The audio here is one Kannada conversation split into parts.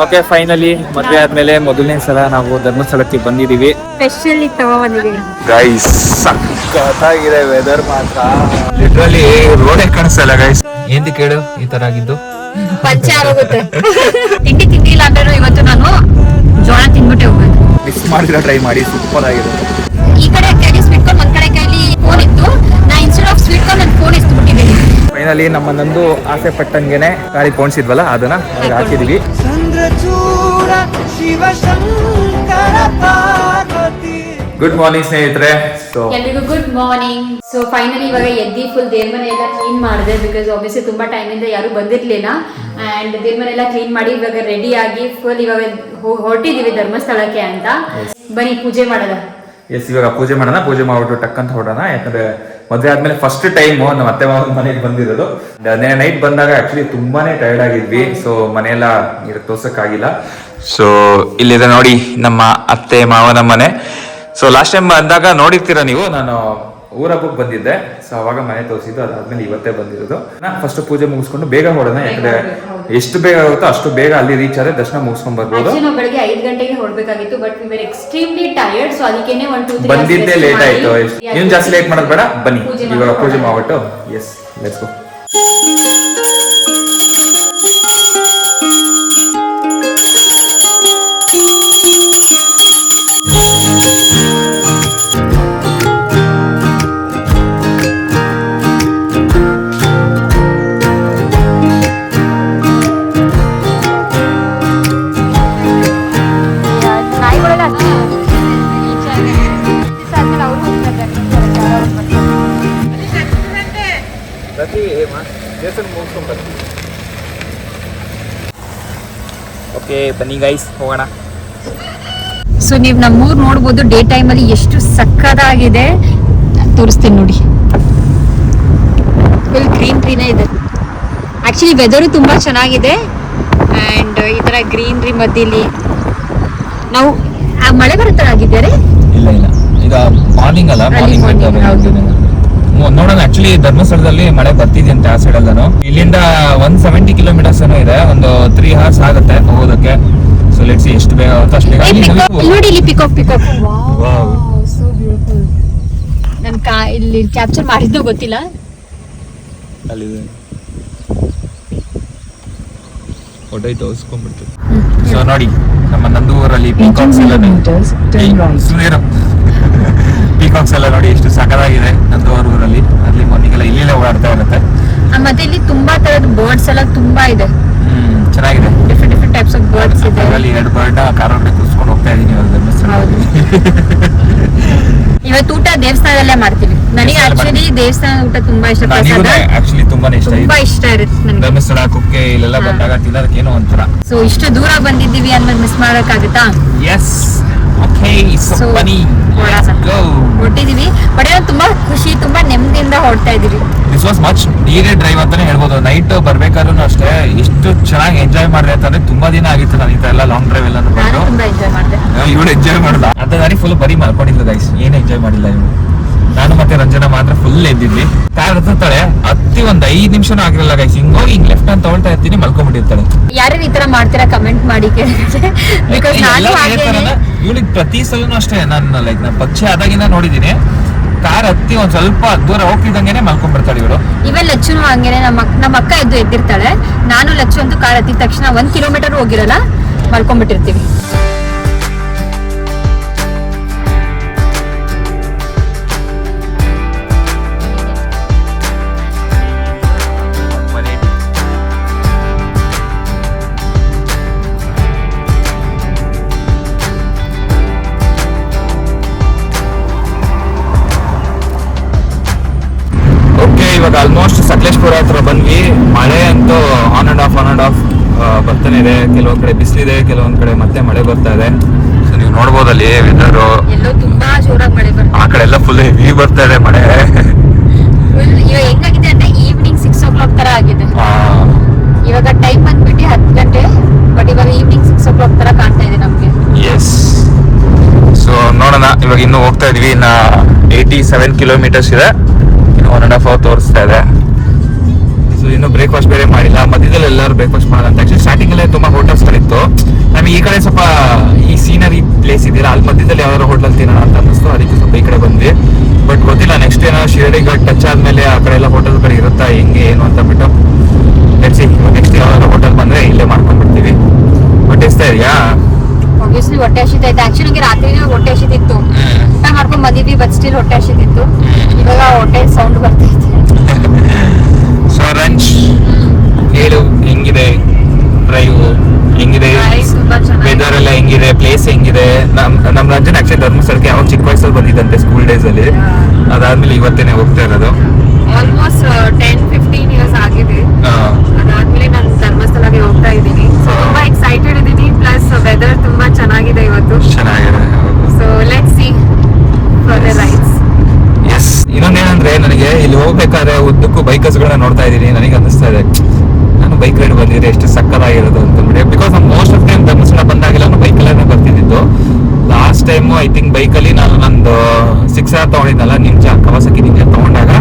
ಓಕೆ, ಫೈನಲಿ ಮದುವೆ ಆದ್ಮೇಲೆ ಮೊದಲನೇ ಸಲ ನಾವು ಧರ್ಮಸ್ಥಳಕ್ಕೆ ಬಂದಿದೀವಿ. ಸ್ಪೆಷಲಿ ತಗೊಂಡಿದೀವಿ ಗೈಸ್, ಸಖತ್ತಾಗಿದೆ ವೆದರ್ ಮಾತ್ರ. ಲಿಟ್ರಲಿ ರೋಡೇ ಕಾಣಿಸ್ತಲ್ಲ ಗೈಸ್. ಏಂತಿ ಕೇಳು ಈ ತರ ಆಗಿದ್ದು. ಪಂಚೆ ಆಗೋಗುತ್ತೆ. ತಿಂಡಿಲ್ಲ ಅಂದ್ರೆ ಇವತ್ತು ನಾನು ಜೋಳ ತಿನ್ಬಿಟ್ಟೆ ಹೋಗ್ಬೇಕು. ಮಿಸ್ ಮಾಡಿದ್ರೆ ಟ್ರೈ ಮಾಡಿ, ಸೂಪರ್ ಆಗಿದೆ. ಈ ಕಡೆ ಕೈಲಿ ಸ್ವೀಟ್ ಕಾರ್ನ್, ಒಂದ್ ಕಡೆ ಕೈಲಿ ಫೋನ್ ಇತ್ತು. ನಾ ಇನ್ಸ್ಟೆಡ್ ಆಫ್ ಸ್ವೀಟ್ ಕಾರ್ನ್ ನನ್ನ ಫೋನ್ ಇಸ್ಬಿಟ್ಟಿದ್ದೀನಿ. ಫೈನಲಿ ನಮ್ಮ ನಂದು ಆಸೆ ಪಟ್ಟಂಗೆನೆ ಗಾಡಿ ಪೋಣಿಸಿದ್ವಲ್ಲ ಅದನ್ನ ಹಾಕಿದೀವಿ. ಗುಡ್ ಮಾರ್ನಿಂಗ್ ಸ್ನೇಹಿತರೆ. ಎಲ್ರಿಗೂ ಗುಡ್ ಮಾರ್ನಿಂಗ್. ಸೊ ಫೈನಲಿ ಇವಾಗ ಎದ್ದಿ ಫುಲ್ ದೇವ್ರ ಮನೆ ಎಲ್ಲ ಕ್ಲೀನ್ ಮಾಡಿದೆ. ಬಿಕಾಸ್ ಆಬ್ವಿಯಸ್ಲಿ ತುಂಬಾ ಟೈಮ್ ಇಂದ ಯಾರು ಬಂದಿರ್ಲಿಲ್ಲ. ಅಂಡ್ ದೇವ್ರ ಮನೆ ಎಲ್ಲ ಕ್ಲೀನ್ ಮಾಡಿ ಇವಾಗ ರೆಡಿ ಆಗಿ ಫುಲ್ ಇವಾಗ ಹೊರಟಿದೀವಿ ಧರ್ಮಸ್ಥಳಕ್ಕೆ ಅಂತ. ಬನ್ನಿ ಪೂಜೆ ಮಾಡೋದ. ಎಸ್, ಇವಾಗ ಪೂಜೆ ಮಾಡೋಣ. ಪೂಜೆ ಮಾಡ್ಬಿಟ್ಟು ಟಕ್ ಅಂತ ಹೊಡೋಣ. ಯಾಕಂದ್ರೆ ಮದುವೆ ಆದ್ಮೇಲೆ ಫಸ್ಟ್ ಟೈಮ್ ನಮ್ಮ ಅತ್ತೆ ಮಾವನ ಮನೆಗೆ ಬಂದಿರೋದು. ನೈಟ್ ಬಂದಾಗ ಆಕ್ಚುಲಿ ತುಂಬಾನೇ ಟೈರ್ಡ್ ಆಗಿದ್ವಿ. ಸೊ ಮನೆಯೆಲ್ಲ ತೋರ್ಸಕ್ಕಾಗಿಲ್ಲ. ಸೊ ಇಲ್ಲಿದೆ ನೋಡಿ ನಮ್ಮ ಅತ್ತೆ ಮಾವನ ಮನೆ. ಸೊ ಲಾಸ್ಟ್ ಟೈಮ್ ಬಂದಾಗ ನೋಡಿರ್ತೀರ ನೀವು, ನಾನು ಊರ ಹಬ್ಬಕ್ಕೆ ಬಂದಿದ್ದೆ. ಸೊ ಅವಾಗ ಮನೆ ತೋರಿಸಿದ್ದು. ಅದಾದ್ಮೇಲೆ ಇವತ್ತೇ ಬಂದಿರೋದು. ಫಸ್ಟ್ ಪೂಜೆ ಮುಗಿಸ್ಕೊಂಡು ಬೇಗ ಹೊಡೋಣ. ಯಾಕಂದ್ರೆ ಎಷ್ಟು ಬೇಗ ಆಗುತ್ತೋ ಅಷ್ಟು ಬೇಗ ಅಲ್ಲಿ ರೀಚ್ ಆದ್ರೆ ದರ್ಶನ ಮುಗಿಸ್ಕೊಂಡ್ ಬರ್ಬೋದು. ನಾವು ಬೆಳಗ್ಗೆ 5 ಗಂಟೆಗೆ ಹೊರಡಬೇಕಾಗಿತ್ತು. But we were extremely tired. So ಅದಕ್ಕೇನೆ 1 2 3 ಬಂದಿದ್ದೆ ಲೇಟ್ ಆಯ್ತು. ನೀನ್ ಜಾಸ್ತಿ ಲೇಟ್ ಮಾಡೋದು ಬೇಡ, ಬನ್ನಿ ಇವಾಗ ಪೂಜೆ ಮಾಡ್ಬಿಟ್ಟು. Yes, let's go. ಓಕೆ ಬನ್ನಿ ಗೈಸ್, ಹೋಗೋಣ. ಸೊ ನೀವು ನಮ್ಮೂರ್ ನೋಡ್ಬೋದು ಡೇ ಟೈಮ್ ಅಲ್ಲಿ ಎಷ್ಟು ಸಕ್ಕದಾಗಿದೆ. ತೋರಿಸ್ತೀನಿ ನೋಡಿ. ಫುಲ್ ಗ್ರೀನ್ರಿನೇ ಇದೆ. ಆಕ್ಚುಲಿ ವೆದರು ತುಂಬಾ ಚೆನ್ನಾಗಿದೆ. ಅಂಡ್ ಈ ತರ ಗ್ರೀನ್ರಿ ಮಧ್ಯಲಿ ನಾವು ಮಳೆ ಬರುತ್ತಾಗಿದ್ದಾರೆ. ಇಲ್ಲ ಈಗ ಮಾರ್ನಿಂಗ್ ಅಲ್ಲ, ಮಾರ್ನಿಂಗ್ ನೋಡೋಣ. ಆಕ್ಚುಲಿ ಧರ್ಮಸ್ಥಳದಲ್ಲಿ ಮಳೆ ಬರ್ತಿದೆ ಅಂತ ಆ ಸೈಡ್ ಎಲ್ಲಾನು. ಇಲ್ಲಿಂದ 170 ಕಿಲೋಮೀಟರ್ಸ್ ಏನೋ ಇದೆ. ಒಂದು 3 hours ಆಗುತ್ತೆ ಹೋಗೋದಕ್ಕೆ. ಸೊ ಲೆಟ್ಸ್ ಸಿ ಎಷ್ಟು ಬೇಗ ಆಗುತ್ತೋ ಅಷ್ಟು ಬೇಗ. ನೋಡಿ ಇಲ್ಲಿ ಪಿಕಾಕ್ ಸೋ ಬ್ಯೂಟಿಫುಲ್. ನನ್ ಇಲ್ಲಿ ಕ್ಯಾಪ್ಚರ್ ಮಾಡಿದ್ದು ಗೊತ್ತಿಲ್ಲ. ಅಲ್ಲಿದೆ ಫೋಟೋ ತೋರಿಸ್ಕೊಂಡ್ಬಿಡ್ತೀವಿ. ಸೊ ನೋಡಿ ನಮ್ಮ ನಂದೂರಲ್ಲಿ ಪೀಕಾಕ್ಸ್ ಎಲ್ಲ ಪೀಕಾಕ್ಸ್ ಎಲ್ಲ ನೋಡಿ ಎಷ್ಟು ಸಕಲಾಗಿದೆ ನಂದೂರ್ ಊರಲ್ಲಿ. ಅಲ್ಲಿ ಮೊನ್ನೆಗೆಲ್ಲ ಇಲ್ಲೆಲ್ಲ ಓಡಾಡ್ತಾ ಇರುತ್ತೆ. ಮತ್ತೆ ಇಲ್ಲಿ ತುಂಬಾ ತರದ ಬರ್ಡ್ಸ್ ಎಲ್ಲ ತುಂಬಾ ಇದೆ. ಚೆನ್ನಾಗಿದೆ. ಡಿಫ್ರೆಂಟ್ ಟೈಪ್ಸ್ ಆಫ್ ಬರ್ಡ್ಸ್ ಇದೆ. ಅಲ್ಲಿ 2 ಬರ್ಡ್ ಕಾರಲ್ಲಿ ಕೂರಿಸ್ಕೊಂಡು ಹೋಗ್ತಾ ಇದೀನಿ ಇವತ್ತು ಊಟ ದೇವಸ್ಥಾನದಲ್ಲೇ ಮಾಡ್ತೀವಿ. ನನಗೆ ಆಕ್ಚುಲಿ ದೇವಸ್ಥಾನ ಊಟ ತುಂಬಾ ಇಷ್ಟ. ಆಕ್ಚುಲಿ ತುಂಬಾನೇ ಇಷ್ಟ ಇರುತ್ತೆ ನನಗೆ. ಧರ್ಮಸ್ಥಳ ಕುಕ್ಕೆ ಇಲ್ಲೆಲ್ಲ ಬಂದಾಗ ತಿನ್ನೋದಕ್ಕೆ ಏನೋ ಒಂಥರ. ಸೊ ಇಷ್ಟು ದೂರ ಬಂದಿದ್ದೀವಿ ಅನ್ನೋದು ಮಿಸ್ ಮಾಡಕ್ಕಾಗುತ್ತಾ? ಎಸ್. ಓಕೆ, ಸೊ ಬನ್ನಿ ಹೊರಟಿದೀವಿ. ಬಟ್ ತುಂಬಾ ಖುಷಿ, ತುಂಬಾ ನೆಮ್ಮದಿಯಿಂದ ಹೊರಡ್ತಾ ಇದೀವಿ. This was much needed drive ಅಂತಾನೆ ಹೇಳ್ಬೋದು. ನೈಟ್ ಬರ್ಬೇಕಾದ್ರೂ ಅಷ್ಟೇ ಎಷ್ಟು ಚೆನ್ನಾಗಿ ಎಂಜಾಯ್ ಮಾಡಿದೆ ಅಂತಂದ್ರೆ ತುಂಬಾ ದಿನ ಆಗಿತ್ತು ನಾನು ಈ ತರ ಎಲ್ಲ ಲಾಂಗ್ ಡ್ರೈವ್ ಎಲ್ಲ ತುಂಬಾ ಎಂಜಾಯ್ ಮಾಡಿದೆ. ಇವಳು ಎಂಜಾಯ್ ಮಾಡಲ್ಲ ಅಂತ ದಾರಿ ಫುಲ್ ಬರೀ ಮಾಡ್ಕೊಂಡಿಲ್ಲ ಗೈಸ್. ಏನು ಎಂಜಾಯ್ ಮಾಡಿಲ್ಲ ಇವಳು. ನಾನು ಮತ್ತೆ ರಂಜನಾ ಮಾತ್ರ ಫುಲ್ ಎದ್ದಿದ್ವಿ. ಕಾರ್ ಹತ್ತಾಳೆ ಹತ್ತಿ 5 ನಿಮಿಷನೂ ಆಗಿರಲ್ಲ ಗೈಸ್. ಹಿಂಗೋಗಿ ಹಿಂಗ್ ಲೆಫ್ಟ್ ಅಂತ ತಗೊಳ್ತಾ ಇರ್ತೀನಿ, ಮಲ್ಕೊಂಡ್ಬಿಟ್ಟಿರ್ತಾಳೆ. ಯಾರು ಈ ತರ ಮಾಡ್ತೀರಾ ಕಮೆಂಟ್ ಮಾಡಿ. ಬಿಕಾಸ್ ಇವಳಿಗೆ ಪ್ರತಿ ಸಲನೂ ಅಷ್ಟೇ. ನಾನು ಪಕ್ಷಿ ಆದಾಗಿಂದ ನೋಡಿದೀನಿ, ಕಾರ್ ಹತ್ತಿ ಒಂದ್ ಸ್ವಲ್ಪ ದೂರ ಹೋಗ್ತಿದ್ದಂಗೆನೆ ಮಲ್ಕೊಂಡ್ಬಿಡ್ತಾಳೆ ಇವಳು. ಇವೆಲ್ಲ ಲಚ್ಚುನು ಹಂಗೇನೆ. ನಮ್ಮ ಅಕ್ಕ ಎದ್ದಿರ್ತಾಳೆ. ನಾನು ಲಚ್ಚು ಅಂತೂ ಕಾರ್ ಹತ್ತಿದ ತಕ್ಷಣ 1 ಕಿಲೋಮೀಟರ್ ಹೋಗಿರಲ್ಲ, ಮಲ್ಕೊಂಡ್ಬಿಟ್ಟಿರ್ತೀವಿ. ಇವಾಗ ಆಲ್ಮೋಸ್ಟ್ ಸಕಲೇಶ್ಪುರ ಹತ್ರ ಬಂದ್ವಿ. ಮಳೆ ಅಂತೂ ಆನ್ ಅಂಡ್ ಆಫ್ ಬರ್ತಾನೆ ಇದೆ. ಕೆಲವೊಂದ್ ಕಡೆ ಬಿಸಿಲಿದೆ, ಕೆಲವೊಂದ್ ಕಡೆ ಮತ್ತೆ ಮಳೆ ಬರ್ತಾ ಇದೆ. ಸೊ ನೀವು ನೋಡ್ಬೋದಲ್ಲಿ ವೆದರ್ ತುಂಬಾ ಜೋರಾಗಿ ಮಳೆ ಆ ಕಡೆ ಎಲ್ಲ ಫುಲ್ ಹೆವಿ ಬರ್ತಾ ಇದೆ ಮಳೆ. ಹೆಂಗಾಗಿದೆ ಅಂದ್ರೆ ಈವ್ನಿಂಗ್ 6 o'clock ತರ ಆಗಿದೆ. ಇವಾಗ ಟೈಮ್ ಬಂದ್ಬಿಟ್ಟು 10 ಗಂಟೆ. ಬಟ್ ಇವಾಗ ಈವ್ನಿಂಗ್ 6 o'clock ತರ ಕಾಣ್ತಾ ಇದೆ ನಮ್ಗೆ. ಎಸ್. ಸೊ ನೋಡೋಣ, ಇವಾಗ ಇನ್ನು ಹೋಗ್ತಾ ಇದೀವಿ. ಇನ್ನ 87 ಕಿಲೋಮೀಟರ್ಸ್ ಇದೆ. 1.5 hour ತೋರಿಸ್ತಾ ಇದೆ. ಸೊ ಇನ್ನು ಬ್ರೇಕ್ಫಾಸ್ಟ್ ಬೇರೆ ಮಾಡಿಲ್ಲ. ಮಧ್ಯದಲ್ಲಿ ಎಲ್ಲರೂ ಬ್ರೇಕ್ಫಾಸ್ಟ್ ಮಾಡೋಣ ಅಂತ. ಆಕ್ಚುಲಿ ಸ್ಟಾರ್ಟಿಂಗ್ ಅಲ್ಲೇ ತುಂಬಾ ಹೋಟೆಲ್ಸ್ ಗಳಿತ್ತು. ನಮಗೆ ಈ ಕಡೆ ಸ್ವಲ್ಪ ಈ ಸೀನರಿ ಪ್ಲೇಸ್ ಇದೆಯಲ್ಲ ಅಲ್ಲಿ ಮಧ್ಯದಲ್ಲಿ ಯಾವ್ದಾದ್ರು ಹೋಟೆಲ್ ತಿನ್ನೋಣ ಅಂತ ಅನ್ನಿಸ್ತು, ಅದಕ್ಕೆ ಸ್ವಲ್ಪ ಈ ಕಡೆ ಬಂದ್ವಿ. ಬಟ್ ಗೊತ್ತಿಲ್ಲ ನೆಕ್ಸ್ಟ್ ಏನೋ ಶಿರಡಿ ಘಾಟ್ ಟಚ್ ಆದ್ಮೇಲೆ ಆ ಕಡೆ ಎಲ್ಲ ಹೋಟೆಲ್ಗಳು ಇರುತ್ತಾ ಹೆಂಗೆ ಏನು ಅಂತ ಬಿಟ್ಟು ಲೆಟ್ಸ್ ಸಿ. ನೆಕ್ಸ್ಟ್ ಯಾವ್ದಾದ್ರು ಹೋಟೆಲ್ ಬಂದ್ರೆ ಇಲ್ಲೇ ಮಾಡ್ಕೊಂಡ್ಬಿಡ್ತೀವಿ. ಹೊಟ್ಟೆ ಇಸ್ತಾ ಇದೆಯಾ? ಆಬ್ವಿಯಸ್ಲಿ ಹೊಟ್ಟೆ ಹಸಿತೈತೆ. ಆಕ್ಚುಲಿ ನನಗೆ ರಾತ್ರಿನೇ ಹೊಟ್ಟೆ ಹಸಿತಿತ್ತು, ಊಟ ಮಾಡ್ಕೊಂಡ್ ಬಂದಿದ್ವಿ, ಬಟ್ ಸ್ಟಿಲ್ ಹೊಟ್ಟೆ ಹಸಿತಿತ್ತು. ಇವಾಗ ಹೊಟ್ಟೆ ಸೌಂಡ್ ಬರ್ತೈತೆ. ಸೊ ರಂಚ್ ಹೇಳು, ಹೆಂಗಿದೆ ಡ್ರೈವ್, ಹೆಂಗಿದೆ ವೆದರ್ ಎಲ್ಲ ಹೆಂಗಿದೆ, ಪ್ಲೇಸ್ ಹೆಂಗಿದೆ? ನಮ್ ರಂಜನ್ ಆಕ್ಚುಲಿ ಧರ್ಮಸ್ಥಳಕ್ಕೆ ಯಾವಾಗ ಚಿಕ್ಕ ವಯಸ್ಸಲ್ಲಿ ಬಂದಿದ್ದಂತೆ ಸ್ಕೂಲ್ ಡೇಸ್ ಅಲ್ಲಿ, ಅದಾದ್ಮೇಲೆ ಇವತ್ತೇನೆ ಹೋಗ್ತಾ ಇರೋದು. ಆಲ್ಮೋಸ್ಟ್ 10-15 ಇಯರ್ಸ್ ಆಗಿದೆ. ಅದಾದ್ಮೇಲೆ ನಾನು ಧರ್ಮಸ್ಥಳಕ್ಕೆ ಹೋಗ್ತಾ ಇದ್ದೀನಿ. ತುಂಬಾ ಎಕ್ಸೈಟೆಡ್ ಇದ್ದೀನಿ. ಪ್ಲಸ್ ವೆದರ್ ತುಂಬಾ ಚೆನ್ನಾಗಿದೆ ಇವತ್ತು. ಚೆನ್ನಾಗಿದೆ. So let's see for the rides. Yes. ಇನ್ನೊಂದೇನಂದ್ರೆ ನನಗೆ ಇಲ್ಲಿ ಹೋಗ್ಬೇಕಾದ್ರೆ ಉದ್ದಕ್ಕೂ ಬೈಕರ್ಸ್ಗಳನ್ನ ನೋಡ್ತಾ ಇದ್ದೀನಿ. ನನಗೆ ಅನ್ನಿಸ್ತಾ ಇದೆ ನಾನು ಬೈಕ್ ರೈಡ್ ಬಂದಿದ್ರೆ ಎಷ್ಟು ಸಕ್ಕತ್ತಾಗಿರೋದು ಅಂತಂದ್ಬಿಟ್ಟು. ಬಿಕಾಸ್ ನಾನು ಮೋಸ್ಟ್ ಆಫ್ ಟೈಮ್ ಧರ್ಮಸ್ಥಳ ಬಂದಾಗೆಲ್ಲ ನಾನು ಬೈಕಲ್ಲೇ ಬರ್ತಿದ್ದು. ಲಾಸ್ಟ್ ಟೈಮು ಐ ಥಿಂಕ್ ಬೈಕಲ್ಲಿ ನಾನು ನಂದು 6R ತಗೊಂಡಿದ್ದಲ್ಲ, ನಿಂಜಾ ಕವಾಸಕಿ ನಿಂಜಾ ತಗೊಂಡಾಗ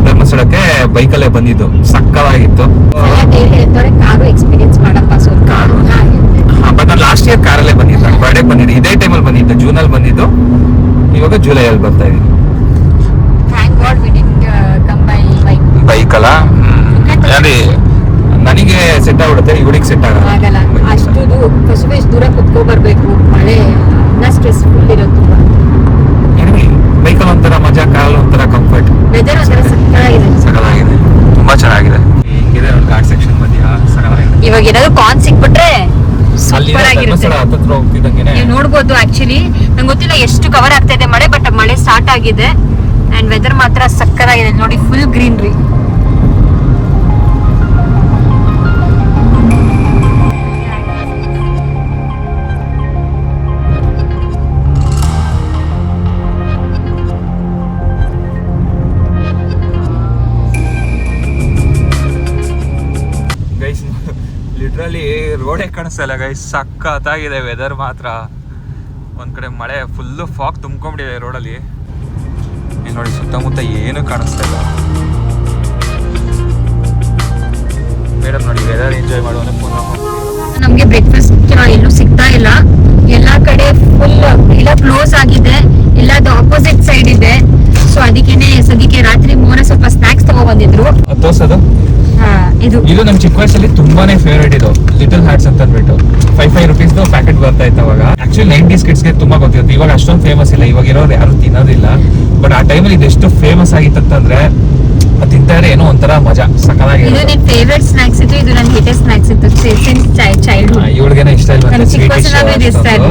ಧರ್ಮಸ್ಥಳಕ್ಕೆ ಬೈಕಲ್ಲೇ ಬಂದಿದ್ದು. ಸಕ್ಕತ್ತಾಗಿತ್ತು. ಕಾರು ಎಕ್ಸ್ಪೀರಿಯನ್ಸ್ ಮಾಡಪ್ಪ ಸ್ವಲ್ಪ. ಕಾರು ಬಟ್ ನಾನು ಲಾಸ್ಟ್ ಇಯರ್ ಕಾರಲ್ಲೇ ಬಂದಿದ್ದೆ, ಬರ್ಡೇ ಬಂದಿದ್ದೆ, ಇದೇ ಟೈಮಲ್ಲಿ ಬಂದಿದ್ದು, ಜೂನಲ್ಲಿ ಬಂದಿದ್ದು. ಇವಾಗ ಜುಲೈಯಲ್ಲಿ ಬರ್ತಾ ಇದ್ದೀನಿ. Thank God we didn't come by bike. ಬೈಕಲ್ಲ ಅದೇ ನನಗೆ ಸೆಟ್ ಆಗ್ಬಿಡುತ್ತೆ, ಇವಳಿಗೆ ಸೆಟ್ ಆಗಲ್ಲ. ಅಷ್ಟು ಫಸ್ಟ್ ದೂರ ಕುತ್ಕೊ ಬರ್ಬೇಕು, ಮಳೆ ಇನ್ನ ಸ್ಟ್ರೆಸ್ಫುಲ್ ಇರೋದು ತುಂಬಾ. ಬೈಕಲ್ಲಿ ಒಂಥರ ಮಜಾ, ಕಾರಲ್ಲಿ ಒಂಥರ ಕಂಫರ್ಟ್. ವೆದರ್ ಒಂಥರ ಸಕಲಾಗಿದೆ, ತುಂಬಾ ಚೆನ್ನಾಗಿದೆ. ಹಿಂಗಿದೆ ನೋಡಿ ಘಾಟ್ ಸೆಕ್ಷನ್ ಮಧ್ಯ, ಸಕಲಾಗಿದೆ. ಇವಾಗ ಏನಾದ್ರು ಕಾನ್ ಸಿಕ್ಬಿಟ್ರೆ ಸೂಪರ್ ಆಗಿರುತ್ತೆ. ಹತ್ರ ಹೋಗ್ತಿದ್ದಂಗೆನೆ ನೀವು ನೋಡ್ಬೋದು. ಆಕ್ಚುಲಿ ನಂಗೆ ಗೊತ್ತಿಲ್ಲ ಎಷ್ಟು ಕವರ್ ಆಗ್ತಾ ಇದೆ ಮಳೆ, ಬಟ್ ಮಳೆ ಸ್ಟಾರ್ಟ್ ಆಗಿದೆ ಅಂಡ್ ವೆದರ್ ಮಾತ್ರ ಸಕ್ಕತ್ತಾಗಿದೆ ನೋಡಿ, ಫುಲ್ ಗ್ರೀನ್ರಿ. ಲಿಟ್ರಲಿ ರೋಡೇ ಕಾಣಿಸ್ತಲ್ಲ ಗೈಸ್, ಸಕ್ಕತ್ತಾಗಿದೆ ವೆದರ್ ಮಾತ್ರ. ಒಂದ್ ಕಡೆ ಮಳೆ, ಫುಲ್ಲು ಫಾಗ್ ತುಂಬ್ಕೊಂಡ್ಬಿಟ್ಟಿದೆ ರೋಡಲ್ಲಿ. ನೋಡಿ ಸುತ್ತಮುತ್ತ ಏನು ಕಾಣಿಸ್ತಾ ಇಲ್ಲ. ಮೇಡಮ್ ನೋಡಿ ವೆದರ್ ಎಂಜಾಯ್ ಮಾಡುವ ನಮ್ಗೆ ಬ್ರೇಕ್ಫಾಸ್ಟ್ ಎಲ್ಲೂ ಸಿಗ್ತಾ ಇಲ್ಲ, ಎಲ್ಲಾ ಕಡೆ ಫುಲ್ ಎಲ್ಲ ಕ್ಲೋಸ್ ಆಗಿದೆ, ಎಲ್ಲದು ಆಪೋಸಿಟ್ ಸೈಡ್ ಇದೆ. ಸೊ ಸದ್ಯಕ್ಕೆ ರಾತ್ರಿ ಮೋನ ಸ್ವಲ್ಪ ಸ್ನಾಕ್ಸ್ ತಗೋ ಬಂದಿದ್ರು. ತೋರ್ಸೋದು ಇದು ನಮ್ ಚಿಕ್ಕ ವಯಸ್ಸಲ್ಲಿ ತುಂಬಾನೇ ಫೇವರೇಟ್. ಇದು ಲಿಟಲ್ ಹಾರ್ಟ್ಸ್ ಅಂತ ಅಂದ್ಬಿಟ್ಟು 5 ರೂಪೀಸ್ದು ಪ್ಯಾಕೆಟ್ ಬರ್ತಾ ಇತ್ತು ಅವಾಗ. ಆಕ್ಚುಲಿ 90s ಕಿಡ್ಸ್ಗೆ ತುಂಬಾ ಗೊತ್ತಿರುತ್ತೆ, ಇವಾಗ ಅಷ್ಟೊಂದು ಫೇಮಸ್ ಇಲ್ಲ, ಇವಾಗ ಇರೋರು ಯಾರು ತಿನ್ನೋದಿಲ್ಲ. ಬಟ್ ಆ ಟೈಮಲ್ಲಿ ಇದೆಷ್ಟು ಫೇಮಸ್ ಆಗಿತ್ತಂದ್ರೆ ಅದು ತಿಂತಾರೆ ಏನೋ ಒಂಥರ ಮಜಾ, ಸಕಲಾಗಿದೆ. ಇದು ನಿನ್ ಫೇವರೇಟ್ ಸ್ನಾಕ್ಸ್ ಇತ್ತು, ಇದು ನನ್ನ ಹೇಟೆಡ್ ಸ್ನಾಕ್ಸ್ ಇತ್ತು ಸಿನ್ಸ್ ಚೈಲ್ಡ್ಹುಡ್. ಇವಳಿಗೇನೋ ಇಷ್ಟ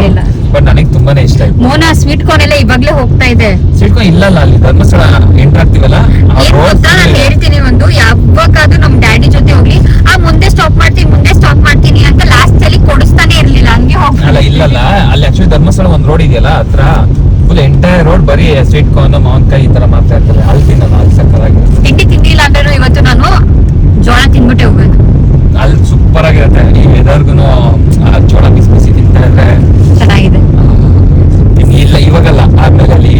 ಇಲ್ಲ, ಬಟ್ ನನಗೆ ತುಂಬಾನೇ ಇಷ್ಟ ಆಯ್ತು. ಮೋನಾ ಸ್ವೀಟ್ ಕಾರ್ನ್ ಎಲ್ಲ ಇವಾಗ್ಲೇ ಹೋಗ್ತಾ ಇದೆ. ಸ್ವೀಟ್ ಕಾರ್ನ್ ಇಲ್ಲಲ್ಲ, ಅಲ್ಲಿ ಧರ್ಮಸ್ಥಳ ಎಂಟರ್ ಆಗ್ತೀವಲ್ಲ, ನಾನು ಹೇಳ್ತೀನಿ ಒಂದು, ಯಾವಾಗಾದ್ರೂ ನಮ್ ಡ್ಯಾಡಿ ಜೊತೆ ಹೋಗ್ಲಿ, ಮುಂದೆ ಸ್ಟಾಪ್ ಮಾಡ್ತೀನಿ ಅಂತ ಲಾಸ್ಟ್ ಅಲ್ಲಿ ಕೊಡಿಸ್ತಾನೆ ಇರ್ಲಿಲ್ಲ, ಹಂಗೆ ಅಲ್ಲ ಇಲ್ಲಲ್ಲ, ಅಲ್ಲಿ ಆಕ್ಚುಲಿ ಧರ್ಮಸ್ಥಳ ಒಂದ್ ರೋಡ್ ಇದೆಯಲ್ಲ ಹತ್ರ, ಫುಲ್ ಎಂಟೈರ್ ರೋಡ್ ಬರೀ ಸ್ವೀಟ್ ಕಾರ್ನ್ ಮಾವಿನಕಾಯಿ ಈ ತರ ಮಾಡ್ತಾ ಇರ್ತಾರೆ. ಅಲ್ಲಿ ತಿನ್ನೋದು, ಅಲ್ಲಿ ಸಕ್ಕತ್ತಾಗಿರುತ್ತೆ. ತಿಂಡಿಲ್ಲ ಅಂದ್ರೆ ಇವತ್ತು ನಾನು ಜೋಳ ತಿನ್ಬಿಟ್ಟೆ ಹೋಗೋದು. ಅಲ್ಲಿ ಸೂಪರ್ ಆಗಿರುತ್ತೆ. ಈ ವೆದರ್ಗು ಜೋಳ ಬಿಸಿ ಬಿಸಿ ತಿಂತಾ ಇದ್ರೆ ಚೆನ್ನಾಗಿದೆ. ಇಲ್ಲ ಇವಾಗಲ್ಲ, ಆದ್ಮೇಲೆ ಅಲ್ಲಿ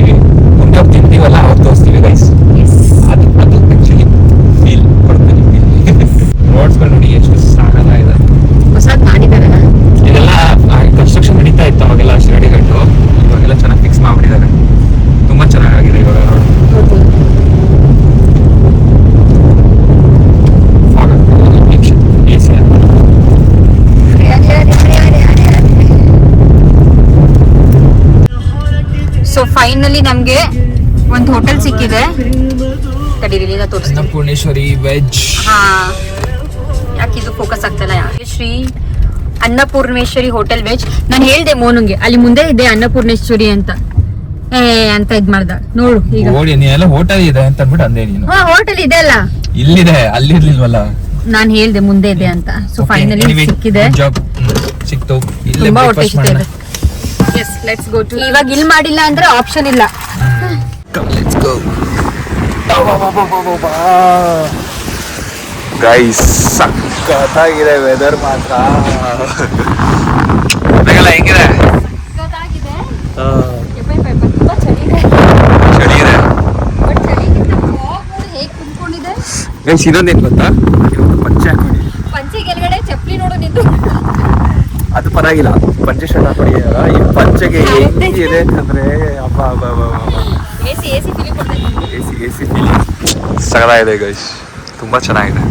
ಮುಂದೆ ತಿಂತೀವಲ್ಲ ಅವ್ರು ತೋರಿಸ್ತೀವಿ ಗೈಸ್. ಅದು ಆಕ್ಚುಲಿ ಫೀಲ್ ಕೊಡ್ತೀನಿ. ರೋಡ್ಸ್ಗಳು ನೋಡಿ ಎಷ್ಟು ಸಾಕಾಗಿದೆ. ಹೊಸದ್ ಮಾಡಿದ್ದಾರೆ. ಇದೆಲ್ಲ ಕನ್ಸ್ಟ್ರಕ್ಷನ್ ನಡೀತಾ ಇತ್ತು ಅವಾಗೆಲ್ಲ ಶಿರಡಿ ಘಾಟು, ಇವಾಗೆಲ್ಲ ಚೆನ್ನಾಗಿ ಫಿಕ್ಸ್ ಮಾಡ್ಬಿಟ್ಟಿದ್ದಾರೆ. ತುಂಬಾ ಚೆನ್ನಾಗಿದೆ ಇವಾಗ ರೋಡ್. ಸೊ ಫೈನಲಿ ನಮ್ಗೆ ಒಂದು ಹೋಟೆಲ್ ಸಿಕ್ಕಿದೆ. ತಡೀರಿ ತೋರಿಸ್ತೀನಿ. ಅನ್ನಪೂರ್ಣೇಶ್ವರಿ ವೆಜ್. ಹಾ, ಯಾಕೆ ಇದು ಫೋಕಸ್ ಆಗ್ತಲ್ಲ? Shri Annapoorneshwari hotel veg. ನಾನು ಹೇಳ್ದೆ ಮೋನುಂಗೆ, ಅಲ್ಲಿ ಮುಂದೆ ಇದೆ ಅನ್ನಪೂರ್ಣೇಶ್ವರಿ ಅಂತ ಇದ್ ಮಾಡ್ದ. ನೋಡು ಈಗ ಹೋಟೆಲ್ ಇದೆ ಅಂತ ಅಂದ್ಬಿಟ್ಟು ಅಂದೆ ನೀನು. ಹಾ, ಹೋಟೆಲ್ ಇದೆ ಅಲ್ಲ, ಇಲ್ಲಿದೆ, ಅಲ್ಲಿರ್ಲಿಲ್ವಲ್ಲ. ನಾನು ಹೇಳ್ದೆ ಮುಂದೆ ಇದೆ ಅಂತ. ಸೊ ಫೈನಲಿ ಸಿಕ್ಕಿದೆ, ಸಿಕ್ತು. ತುಂಬಾ ಹೊಟ್ಟೆ ಇದೆ. Yes, let's go to. ಇವಾಗ ಇಲ್ಲಿ ಮಾಡಿಲ್ಲ ಅಂದ್ರೆ ಆಪ್ಷನ್ ಇಲ್ಲ. Let's go. ಗೈಸ್ ಸಕ್ಕತ್ತಾಗಿದೆ ವೆದರ್ ಮಾತ್ರ. ಹೆಂಗಿದೆ? ಚಳಿ ಇದೆ. ಗೈಸ್ ಇದೊಂದೇನು ಗೊತ್ತಾ, ಪಂಚೆ ಹಾಕೊಂಡು ಪಂಚೆ ಕೆಳಗಡೆ ಚಪ್ಪಲಿ ನೋಡು ನಿಂತು. ಅದು ಪರವಾಗಿಲ್ಲ, ಪಂಚೆ ಶರ್ಟ್ ಹಾಕೊಂಡಿದ್ದೀನಲ್ಲ, ಈ ಪಂಚೆಗೆ ಹೆಂಗಿದೆ ಅಂತಂದ್ರೆ ಅಪ್ಪ ಅಬ್ಬ ಎಸಿ ಫೀಲಿಂಗ್ ಕೊಡ್ತೈತೆ. ಎಸಿ ಫೀಲಿಂಗ್ ಸಗದಾಗಿದೆ ಗೈಸ್, ತುಂಬಾ ಚೆನ್ನಾಗಿದೆ.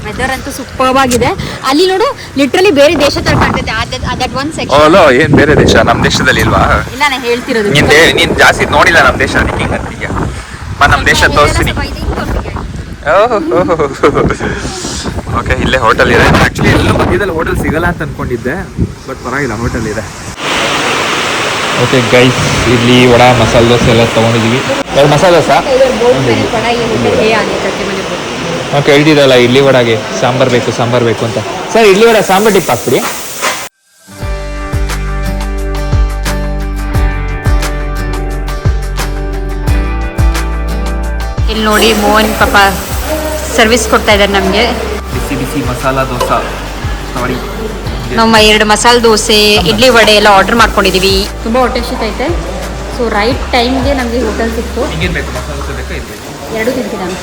ವೆದರ್ ಅಂತೂ ಸೂಪರ್ ಆಗಿದೆ. ಅಲ್ಲಿ ನೋಡು ಲಿಟ್ರಲಿ ಬೇರೆ ದೇಶ ತರ ಕಾಣ್ತೈತೆ. That one section. ಓಲೋ, ಏನ್ ಬೇರೆ ದೇಶ? ನಮ್ಮ ದೇಶದಲ್ಲಿ ಇಲ್ವಾ? ಇಲ್ಲ, ನಾನು ಹೇಳ್ತಿರೋದು ನೀನ್ ಜಾಸ್ತಿ ನೋಡಿಲ್ಲ ನಮ್ಮ ದೇಶ, ಅದಕ್ಕೆ ಹಿಂಗ್ ಅಂತೀಯ. ನಮ್ಮ ದೇಶ ತೋರಿಸ್ತೀನಿ. ಓಕೆ, ಇಲ್ಲೇ ಹೋಟೆಲ್ ಇದೆ. ಆಕ್ಚುಲಿ ಎಲ್ಲ ಮಧ್ಯದಲ್ಲಿ ಹೋಟೆಲ್ ಸಿಗಲ್ಲ ಅಂತ ಅನ್ಕೊಂಡಿದ್ದೆ, ಬಟ್ ಪರವಾಗಿಲ್ಲ, ಹೋಟೆಲ್ ಇದೆ. ಓಕೆ ಗೈಸ್, ಇಲ್ಲಿ ವಡಾ ಮಸಾಲೆ ದೋಸೆ ಎಲ್ಲ ತೊಗೊಂಡಿದ್ದೀವಿ. 2 ಮಸಾಲೆ ದೋಸೆ. ಓಕೆ, ಹೇಳ್ತಿದ್ದಲ್ಲ ಇಡ್ಲಿ ವಡಾಗೆ ಸಾಂಬಾರ್ ಬೇಕು ಅಂತ. ಸರ್, ಇಡ್ಲಿ ವಡ ಸಾಂಬಾರ್ ಡಿಪ್ ಹಾಕ್ಬಿಡಿ. ಇಲ್ಲಿ ನೋಡಿ ಮೋಹನ್ ಪಾಪ ಸರ್ವಿಸ್ ಕೊಡ್ತಾ ಇದ್ದಾರೆ ನಮಗೆ. ಬಿಸಿ ಮಸಾಲಾ ದೋಸೆ ನೋಡಿ. ನಮ್ಮ 2 ಮಸಾಲೆ ದೋಸೆ, ಇಡ್ಲಿ ವಡೆ ಎಲ್ಲ ಆರ್ಡರ್ ಮಾಡ್ಕೊಂಡಿದ್ದೀವಿ. ತುಂಬ ಹೊಟ್ಟೆ ಐತೆ. ಸೊ ರೈಟ್ ಟೈಮ್ಗೆ ನಮಗೆ ಹೋಟೆಲ್ ಸಿಕ್ತು. ಹಿಂಗೇನು ಬೇಕು? ಮಸಾಲೆ ದೋಸೆ ಬೇಕಾ? ಇದು ಬೇಕು? ಎರಡೂ ತಿಂತೀನಿ ನಾನು.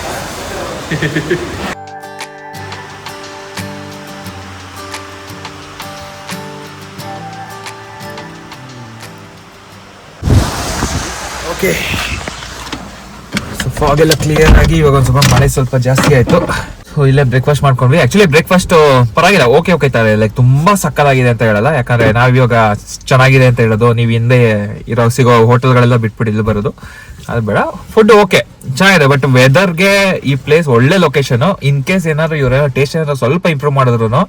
ಓಕೆ, ಫಾಗ್ ಎಲ್ಲ ಕ್ಲಿಯರ್ ಆಗಿ ಇವಾಗ ಒಂದು ಸ್ವಲ್ಪ ಮಳೆ ಸ್ವಲ್ಪ ಜಾಸ್ತಿ ಆಯ್ತು. ಸೊ ಇಲ್ಲೇ ಬ್ರೇಕ್ಫಾಸ್ಟ್ ಮಾಡ್ಕೊಂಡ್ವಿ. ಆಕ್ಚುಲಿ ಬ್ರೇಕ್ಫಾಸ್ಟ್ ಪರವಾಗಿಲ್ಲ, ಓಕೆ ತಾರೆ. ಲೈಕ್ ತುಂಬಾ ಸಕ್ಕತ್ತಾಗಿದೆ ಅಂತ ಹೇಳಲ್ಲ, ಯಾಕಂದ್ರೆ ನಾವಿವಾಗ ಚೆನ್ನಾಗಿದೆ ಅಂತ ಹೇಳೋದು. ನೀವು ಹಿಂದೆ ಸಿಗೋ ಹೋಟೆಲ್ಗಳೆಲ್ಲ ಬಿಟ್ಬಿಟ್ಟು ಇಲ್ಲಿ ಬರೋದು ಅದು ಬೇಡ. ಫುಡ್ ಓಕೆ ಚೆನ್ನಾಗಿದೆ, ಬಟ್ ವೆದರ್ಗೆ ಈ ಪ್ಲೇಸ್ ಒಳ್ಳೆ ಲೊಕೇಶನ್. ಇನ್ ಕೇಸ್ ಏನಾದ್ರು ಇವ್ರ ಟೇಸ್ಟ್ ಏನಾದ್ರು ಸ್ವಲ್ಪ ಇಂಪ್ರೂವ್ ಮಾಡಿದ್ರು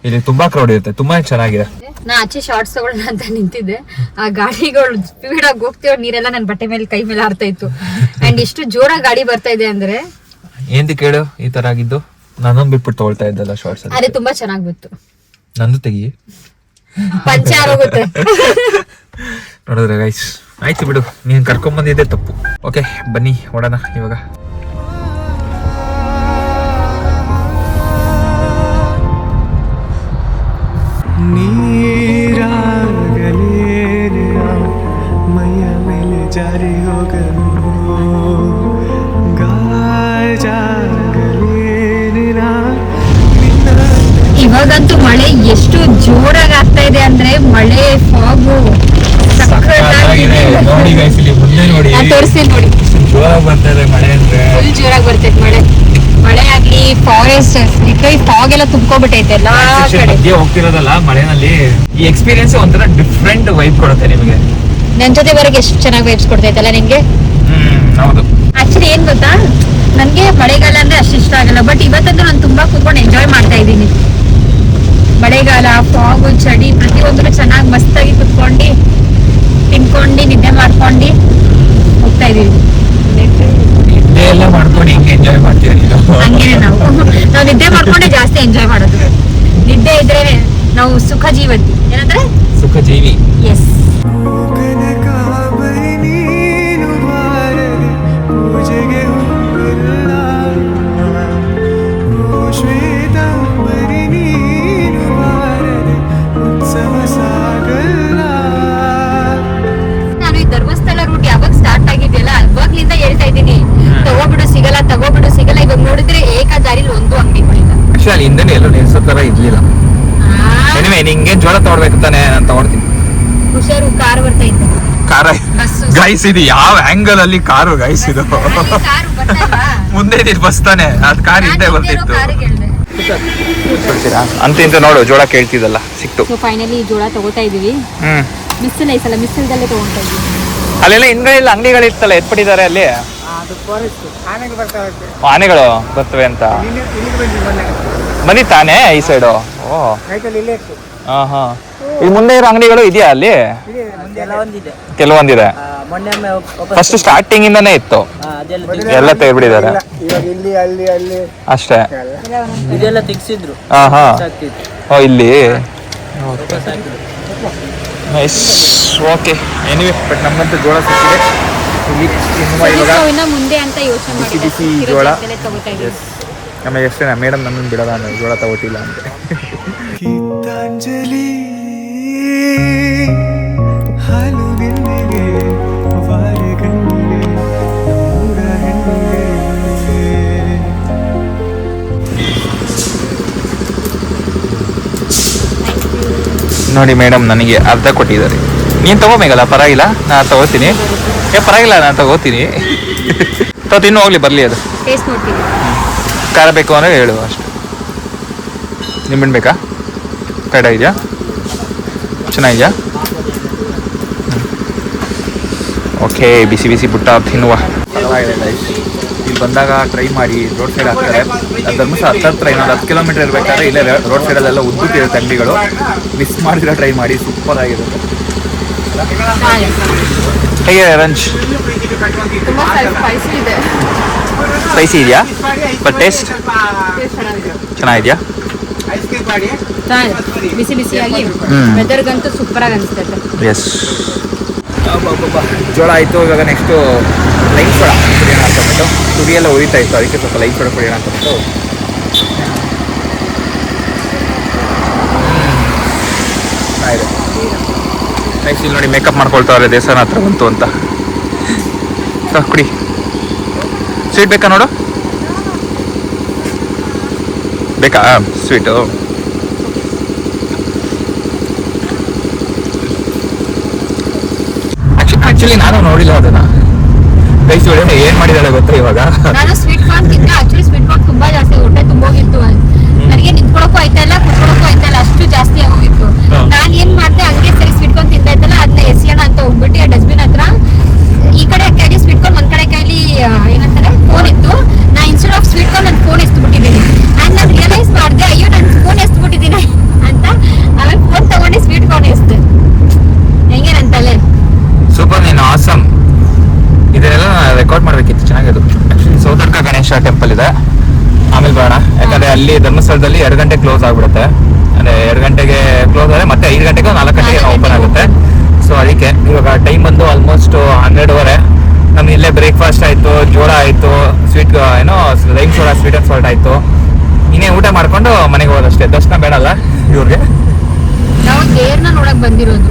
ಇಲ್ಲಿ ತುಂಬಾ ಕ್ರೌಡ್ ಇರುತ್ತೆ. ತುಂಬಾ ಚೆನ್ನಾಗಿದೆ. ನಾ ಆಚೆ ಶಾರ್ಟ್ಸ್ ತಗೊಳ್ಳೋಣ ಅಂತ ನಿಂತಿದ್ದೆ. ಆ ಗಾಡಿಗಳು ಸ್ಪೀಡ್ ಆಗಿ ಹೋಗ್ತಿರೋ ನೀರೆಲ್ಲ ನನ್ನ ಬಟ್ಟೆ ಮೇಲೆ ಕೈ ಮೇಲೆ ಹಾರ್ತಾ ಇತ್ತು. ಅಂಡ್ ಎಷ್ಟು ಜೋರಾಗಿ ಗಾಡಿ ಬರ್ತಾ ಇದೆ ಅಂದ್ರೆ ಏಂತಿ ಕೇಳು ಈ ತರ ಆಗಿದ್ದು. ನಾನೊಂದು ಬಿಟ್ಬಿಟ್ಟು ತಗೊಳ್ತಾ ಇದ್ದಲ್ಲ ಶಾರ್ಟ್ಸ್. ಅದೇ ತುಂಬಾ ಚೆನ್ನಾಗಿ ಬಿತ್ತು. ನಂದು ತೆಗಿ, ಪಂಚೆ ಆರೋಗುತ್ತೆ. ನೋಡಿದ್ರೆ ಗೈಸ್, ಆಯ್ತು ಬಿಡು, ನೀನ್ ಕರ್ಕೊಂಡ್ ಬಂದಿದ್ದೆ ತಪ್ಪು. ಓಕೆ ಬನ್ನಿ ಹೊಡೋಣ ಇವಾಗ. ಮೈಯ ಮೇಲೆ ಜಾರಿ ಹೋಗಲು ಇವಾಗಂತೂ ಮಳೆ ಎಷ್ಟು ಜೋರಾಗಿ ಆಗ್ತಾ ಇದೆ ಅಂದ್ರೆ ಮಳೆ ಫಾಗು ನೋಡಿ ಗೈಸ್, ಇಲ್ಲಿ ಮುಂದೆ ನೋಡಿ, ತೋರಿಸ್ತೀನಿ ನೋಡಿ. ಜೋರಾಗಿ ಬರ್ತಾ ಇದೆ ಮಳೆ ಅಂದ್ರೆ, ಫುಲ್ ಜೋರಾಗಿ ಬರ್ತೈತೆ ಮಳೆ ಆಗ್ಲಿ. ಫಾರೆಸ್ಟ್ ಫಾಗ್ ಎಲ್ಲ ತುಂಬ್ಕೊಬಿಟ್ಟೈತೆ ಎಲ್ಲಾ ಕಡೆ. ಮಧ್ಯೆ ಹೋಗ್ತಿರೋದಲ್ಲ ಮಳೆನಲ್ಲಿ, ಈ ಎಕ್ಸ್ಪೀರಿಯನ್ಸ್ ಒಂಥರ ಡಿಫ್ರೆಂಟ್ ವೈಬ್ ಕೊಡುತ್ತೆ ನಿಮಗೆ. ನನ್ ಜೊತೆ ಬರೋಕೆ ಎಷ್ಟು ಚೆನ್ನಾಗಿ ವೈಬ್ಸ್ ಕೊಡ್ತೈತಲ್ಲ ನಿಂಗೆ. ಹೌದು. ಆಕ್ಚುಲಿ ಏನ್ ಗೊತ್ತಾ, ನನ್ಗೆ ಮಳೆಗಾಲ ಅಂದ್ರೆ ಅಷ್ಟು ಇಷ್ಟ ಆಗಲ್ಲ, ಬಟ್ ಇವತ್ತಂತೂ ನಾನು ತುಂಬಾ ಕೂತ್ಕೊಂಡು ಎಂಜಾಯ್ ಮಾಡ್ತಾ ಇದ್ದೀನಿ. ಮಳೆಗಾಲ, ಫಾಗು, ಚಳಿ ಪ್ರತಿಯೊಂದೂ ಚೆನ್ನಾಗಿ ಮಸ್ತಾಗಿ ಕುತ್ಕೊಂಡು ತಿನ್ಕೊಂಡು ನಿದ್ದೆ ಮಾಡ್ಕೊಂಡು ಹೋಗ್ತಾ ಇದೀವಿ. ನಿದ್ದೆ ಎಲ್ಲ ಮಾಡ್ಕೊಂಡು ಹಿಂಗೆ ಎಂಜಾಯ್ ಮಾಡ್ತೀವಿ. ಹಂಗೇನೆ ನಾವು ನಿದ್ದೆ ಮಾಡ್ಕೊಂಡೆ ಜಾಸ್ತಿ ಎಂಜಾಯ್ ಮಾಡೋದು. ನಿದ್ದೆ ಇದ್ರೆ ನಾವು ಸುಖ ಜೀವಂತಿ. ಏನಂದ್ರೆ ಸುಖ ಜೀವಿ. ಎಸ್. ನಾನು ಈ ಧರ್ಮಸ್ಥಳ ರೂಟ್ ಯಾವಾಗ ಸ್ಟಾರ್ಟ್ ಆಗಿದೆಯಲ್ಲ ಅವಾಗ್ಲಿಂದ ಹೇಳ್ತಾ ಇದ್ದೀನಿ, ತಗೋಬಿಡು ಸಿಗಲ್ಲ ಇವಾಗ ನೋಡಿದ್ರೆ ಏಕಾದಾರಿಲಿ ಒಂದು ಅಂಗಡಿಗಳಿಲ್ಲ. ಆಕ್ಚುಲಿ ಹಿಂದೆ ಎಲ್ಲೂ ನಿಲ್ಸೋ ತರ ಇರ್ಲಿಲ್ಲ. ಎನಿವೆ ನಿಂಗೆ ಜೋಳ ತಗೊಳ್ಬೇಕು ತಾನೆ, ನಾನು ತಗೊಳ್ತೀನಿ. ಹುಷಾರು, ಕಾರ್ ಬರ್ತಾ ಇತ್ತು. ಕಾರ ಗೈಸ್, ಇದು ಯಾವ ಆಂಗಲ್ ಅಲ್ಲಿ ಕಾರು ಗೈಸ್? ಇದು ಮುಂದೆ ಬಸ್ ತಾನೆ, ಅದ್ ಕಾರ್ ಹಿಂದೆ ಬರ್ತಿತ್ತು. ಅಂತ ಇಂತ ನೋಡು, ಜೋಳ ಕೇಳ್ತಿದ್ದಲ್ಲ, ಸಿಕ್ತು. ಸೊ ಫೈನಲಿ ಜೋಳ ತಗೋತಾ ಇದೀವಿ. ಮಿಸ್ ಇಲ್ಲ ಈ ಸಲ, ಮಿಸ್ಸಲ್ದಲ್ಲೇ ತಗೊಂತಾ ಇದೀವಿ. ಅಲ್ಲೆಲ್ಲ ಹಿಂದ್ಗಡೆ ಅಂಗಡಿಗಳು ಇರ್ತಲ್ಲ, ಎತ್ಬಿಟ್ಟಿದ್ದಾರೆ ಅಲ್ಲಿ. ಆನೆಗಳು ಬರ್ತವೆ ಅಂತ ಬನ್ನಿ ತಾನೇ ಈ ಸೈಡು. ಓ ಹಾ, ಈ ಮುಂದೆ ಇರೋ ಅಂಗಡಿಗಳು ಇದೆಯಾ ಅಲ್ಲಿ? ಕೆಲವೊಂದಿದೆ. ಫಸ್ಟ್ ಸ್ಟಾರ್ಟಿಂಗ್ ಇಂದಾನೇ ಇತ್ತು, ಎಲ್ಲ ತೆಗೆದ್ಬಿಟ್ಟಿದ್ದಾರೆ ಅಷ್ಟೇ. ಹಾ ಓ ಇಲ್ಲಿ. ಓಕೆ, ಎನಿವೆ ಬಟ್ ನಮ್ಮಂತ ಜೋಳ ಸಿಕ್ಕಿದೆ ಇಲ್ಲಿ. ಇನ್ನ ಮುಂದೆ ಅಂತ ಯೋಚನೆ ಮಾಡಿ ಬಿಸಿ ಜೋಳ ತಗೋತಾ ಇದೀವಿ. ನಮಗೆ ಎಷ್ಟೇ ಮೇಡಮ್ ನಮ್ಮನ್ನು ಬಿಡೋದ ಅಂದ್ರೆ ಜೋಳ ತಗೋತಿಲ್ಲ ಅಂತ. ಗೀತಾಂಜಲಿ ಹಾಲು ಗೆನ್ನೆಗೆ ವಾರೆ ಗಣ್ಣಿಗೆ ನೂರ ಹೆಣ್ಣಿಗೆ. ನೋಡಿ ಮೇಡಮ್ ನನಗೆ ಅರ್ಧ ಕೊಟ್ಟಿದ್ದಾರೆ. ನೀನು ತಗೋಬೇಕಲ್ಲ, ಪರವಾಗಿಲ್ಲ, ನಾನು ತಗೋತೀನಿ. ಪರವಾಗಿಲ್ಲ, ನಾನು ತಗೋತೀನಿ. ತಿನ್ನು ಹೋಗ್ಲಿ, ಬರಲಿ ಅದು. ಟೇಸ್ಟ್ ನೋಡ್ತೀನಿ. ಖಾರ ಬೇಕು ಅಂದರೆ ಹೇಳು ಅಷ್ಟು. ನಿಂಬೆಣ್ಣು ಬೇಕಾ? ಕಡ ಇದೆಯಾ? ಚೆನ್ನಾಗಿದೆಯಾ? ಓಕೆ, ಬಿಸಿ ಬಿಸಿ ಬುಟ್ಟ ತಿನ್ನುವ. ಇಲ್ಲಿ ಬಂದಾಗ ಟ್ರೈ ಮಾಡಿ. ರೋಡ್ ಸೈಡ್ ಹಾಕ್ತಾರೆ. ಧರ್ಮಸ್ಥಳ ಹತ್ರ ಇನ್ನೊಂದು 10 ಕಿಲೋಮೀಟರ್ ಇರಬೇಕಾದ್ರೆ ಇಲ್ಲೇ ರೋಡ್ ಸೈಡಲ್ಲೆಲ್ಲ ಉದ್ದುತ್ತಿರುತ್ತೆ ಅಂಗಡಿಗಳು. ಮಿಸ್ ಮಾಡಿದ್ರೆ ಟ್ರೈ ಮಾಡಿ, ಸೂಪರ್ ಆಗಿರುತ್ತೆ. ಹೇಗೆ ರಂಚ್? ತುಂಬಾ ಸ್ಪೈಸಿ ಇದೆ. ಸ್ಪೈಸಿ ಇದೆಯಾ? ಬಟ್ ಟೇಸ್ಟ್ ಚೆನ್ನಾಗಿದೆಯಾ? ಬಿಸಿ ಬಿಸಿಯಾಗಿ ವೆದರ್ಗಂತೂ ಸೂಪರ್ ಆಗಿ ಅನಿಸ್ತೈತೆ. ಎಸ್. ಜೋಳ ಆಯಿತು. ಇವಾಗ ನೆಕ್ಸ್ಟು ಲೈನ್ ಸೋಡಾ ಕುಡಿಯೋಣ ಅಂತಂದ್ಬಿಟ್ಟು, ತುರಿಯೆಲ್ಲ ಉರಿತಾ ಇತ್ತು, ಅದಕ್ಕೆ ಸ್ವಲ್ಪ ಲೈನ್ ಸೋಡಾ ಕುಡಿಯೋಣ ಅಂತಂದ್ಬಿಟ್ಟು. ಆಯಿತು. ನೆಕ್ಸ್ಟ್ ಇಲ್ಲಿ ನೋಡಿ ಮೇಕಪ್ ಮಾಡ್ಕೊಳ್ತಾವ್ರೆ, ದೇವಸ್ಥಾನ ಹತ್ರ ಬಂತು ಅಂತ. ಕುಡಿ. ಸ್ವೀಟ್ ಬೇಕಾ ನೋಡು? ಬೇಕಾ ಸ್ವೀಟು? ಆಕ್ಚುಲಿ ನಾನು ನೋಡಿಲ್ಲ ಅದನ್ನ. ಗೈಸ್ ಏನ್ ಮಾಡಿದಾಳೆ ಗೊತ್ತಾ ಇವಾಗ? ನಾನು ಸ್ವೀಟ್ ಕಾರ್ನ್ ತಿಂದೆ. ಆಕ್ಚುಲಿ ಸ್ವೀಟ್ ಕಾರ್ನ್ ತುಂಬಾ ಜಾಸ್ತಿ ಹೊಟ್ಟೆ ತುಂಬೋಗಿತ್ತು. ನನಗೆ ನಿಂತ್ಕೊಳಕ್ಕೂ ಆಯ್ತಲ್ಲ, ಕುತ್ಕೊಳಕ್ಕೂ ಆಯ್ತಲ್ಲ, ಅಷ್ಟು ಜಾಸ್ತಿ ಆಗೋಗಿತ್ತು. ನಾನು ಏನ್ ಮಾಡ್ದೆ, ಹಂಗೆ ಸರಿ ಸ್ವೀಟ್ ಕಾರ್ನ್ ತಿಂತಾ ಇದ್ದಲ್ಲ, ಅದನ್ನ ಎಸಿಯೋಣ ಅಂತ ಹೋಗ್ಬಿಟ್ಟು ಆ ಡಸ್ಟ್ಬಿನ್ ಹತ್ರ ಈ ಕಡೆ ಕೈಲಿ ಸ್ವೀಟ್ ಕಾರ್ನ್, ಒಂದ್ ಕಡೆ ಕೈಲಿ ಏನಂತಾರೆ ಫೋನ್ ಇತ್ತು. ನಾ ಇನ್ಸ್ಟೆಡ್ ಆಫ್ ಸ್ವೀಟ್ ಕಾರ್ನ್ ನನ್ನ ಫೋನ್ ಎಸ್ಬಿಟ್ಟಿದ್ದೀನಿ. ಅಂಡ್ ನಾನು ರಿಯಲೈಸ್ ಮಾಡಿದೆ, ಅಯ್ಯೋ ನಾನು ಫೋನ್ ಎಸ್ಬಿಟ್ಟಿದ್ದೀನಿ ಅಂತ. ಆಮೇಲೆ ಫೋನ್ ತಗೊಂಡು ಸ್ವೀಟ್ ಕಾರ್ನ್ ಎಸ್ದೆ. ಹೆಂಗೆ ನನ್ನ ತಲೆ ಸೂಪರ್. ನೀನು ಆಸಮ್. ಇದೆಲ್ಲ ರೆಕಾರ್ಡ್ ಮಾಡ್ಬೇಕಿತ್ತು, ಚೆನ್ನಾಗಿತ್ತು. ಆಕ್ಚುಲಿ ಸೌತಡ್ಕ ಗಣೇಶ ಟೆಂಪಲ್ ಇದೆ, ಆಮೇಲೆ ಬರೋಣ. ಯಾಕಂದ್ರೆ ಅಲ್ಲಿ ಧರ್ಮಸ್ಥಳದಲ್ಲಿ 2 ಗಂಟೆ ಕ್ಲೋಸ್ ಆಗ್ಬಿಡುತ್ತೆ. ಅಂದ್ರೆ 2 ಗಂಟೆಗೆ ಕ್ಲೋಸ್ ಆದರೆ ಮತ್ತೆ 5 ಗಂಟೆಗೆ 4 ಗಂಟೆಗೆ ಓಪನ್ ಆಗುತ್ತೆ. ಸೊ ಅದಕ್ಕೆ ಇವಾಗ ಟೈಮ್ ಬಂದು ಆಲ್ಮೋಸ್ಟ್ 12:30. ನಮ್ಗೆ ಇಲ್ಲೇ ಬ್ರೇಕ್ಫಾಸ್ಟ್ ಆಯಿತು, ಜೋಳ ಆಯಿತು, ಸ್ವೀಟ್ ಏನೋ lime soda, sweet and salt ಆಯಿತು. ಇನ್ನೇ ಊಟ ಮಾಡ್ಕೊಂಡು ಮನೆಗೆ ಹೋಗೋದಷ್ಟೇ. ದರ್ಶನ ಬೇಡಲ್ಲ ಇವ್ರಿಗೆ. ನಾವು ದೇವ್ರನ್ನ ನೋಡಕ್ ಬಂದಿರೋದು.